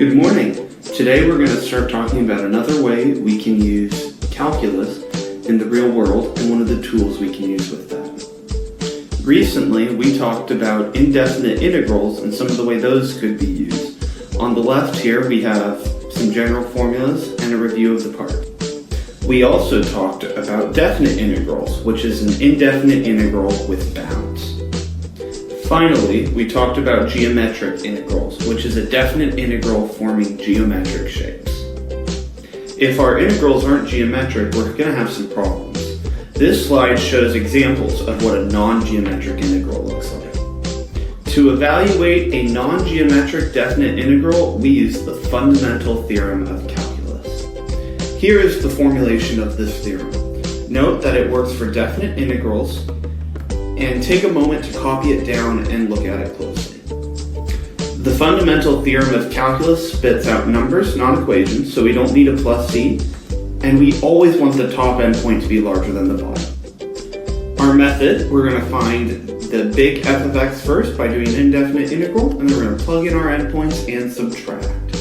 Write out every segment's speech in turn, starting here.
Good morning. Today we're going to start talking about another way we can use calculus in the real world and one of the tools we can use with that. Recently we talked about indefinite integrals and some of the way those could be used. On the left here we have some general formulas and a review of the part. We also talked about definite integrals, which is an indefinite integral with bounds. Finally, we talked about geometric integrals, which is a definite integral forming geometric shapes. If our integrals aren't geometric, we're going to have some problems. This slide shows examples of what a non-geometric integral looks like. To evaluate a non-geometric definite integral, we use the fundamental theorem of calculus. Here is the formulation of this theorem. Note that it works for definite integrals, and take a moment to copy it down and look at it closely. The fundamental theorem of calculus spits out numbers, not equations, so we don't need a plus c, and we always want the top endpoint to be larger than the bottom. Our method, we're going to find the big f of x first by doing an indefinite integral, and then we're going to plug in our endpoints and subtract.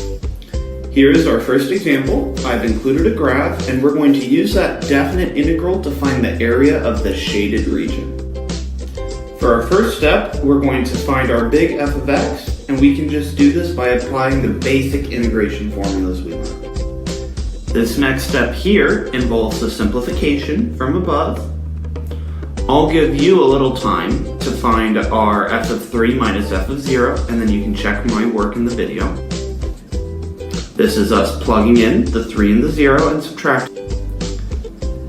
Here is our first example. I've included a graph, and we're going to use that definite integral to find the area of the shaded region. For our first step, we're going to find our big f of x, and we can just do this by applying the basic integration formulas we learned. This next step here involves the simplification from above. I'll give you a little time to find our f of 3 minus f of 0, and then you can check my work in the video. This is us plugging in the 3 and the 0 and subtracting.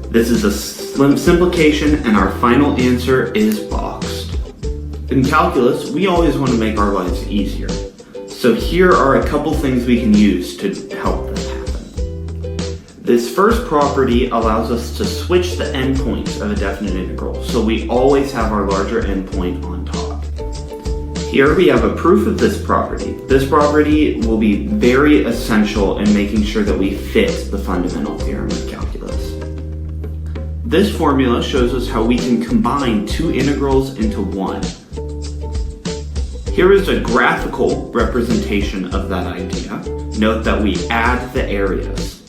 This is a simplification, and our final answer is boxed. In calculus, we always want to make our lives easier. So here are a couple things we can use to help that happen. This first property allows us to switch the endpoints of a definite integral, so we always have our larger endpoint on top. Here we have a proof of this property. This property will be very essential in making sure that we fit the fundamental theorem of calculus. This formula shows us how we can combine two integrals into one. Here is a graphical representation of that idea. Note that we add the areas.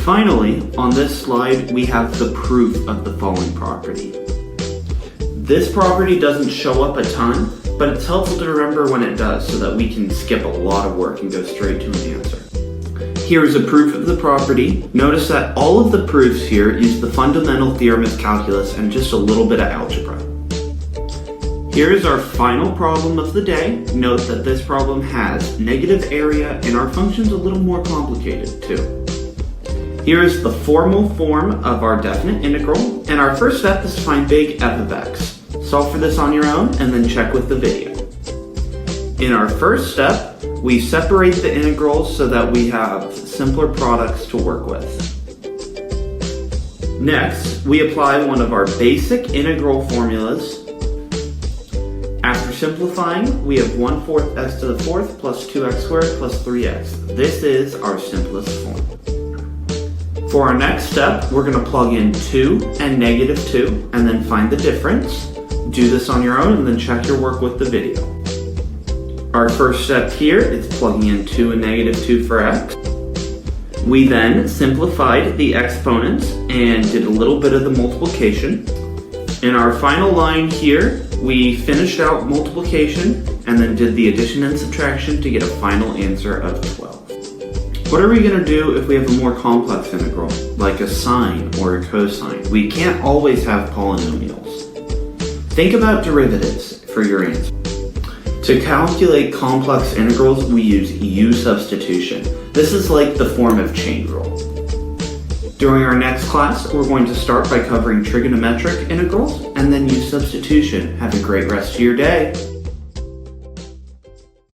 Finally, on this slide, we have the proof of the following property. This property doesn't show up a ton, but it's helpful to remember when it does so that we can skip a lot of work and go straight to an answer. Here is a proof of the property. Notice that all of the proofs here use the fundamental theorem of calculus and just a little bit of algebra. Here is our final problem of the day. Note that this problem has negative area and our function's a little more complicated too. Here is the formal form of our definite integral, and our first step is to find big f of x. Solve for this on your own and then check with the video. In our first step, we separate the integrals so that we have simpler products to work with. Next, we apply one of our basic integral formulas. After simplifying, we have 1/4 x to the 4th plus 2x squared plus 3x. This is our simplest form. For our next step, we're going to plug in 2 and negative 2 and then find the difference. Do this on your own and then check your work with the video. Our first step here is plugging in 2 and negative 2 for x. We then simplified the exponents and did a little bit of the multiplication. In our final line here, we finished out multiplication and then did the addition and subtraction to get a final answer of 12. What are we going to do if we have a more complex integral, like a sine or a cosine? We can't always have polynomials. Think about derivatives for your answer. To calculate complex integrals, we use u substitution. This is like the form of chain rule. During our next class, we're going to start by covering trigonometric integrals and then use substitution. Have a great rest of your day.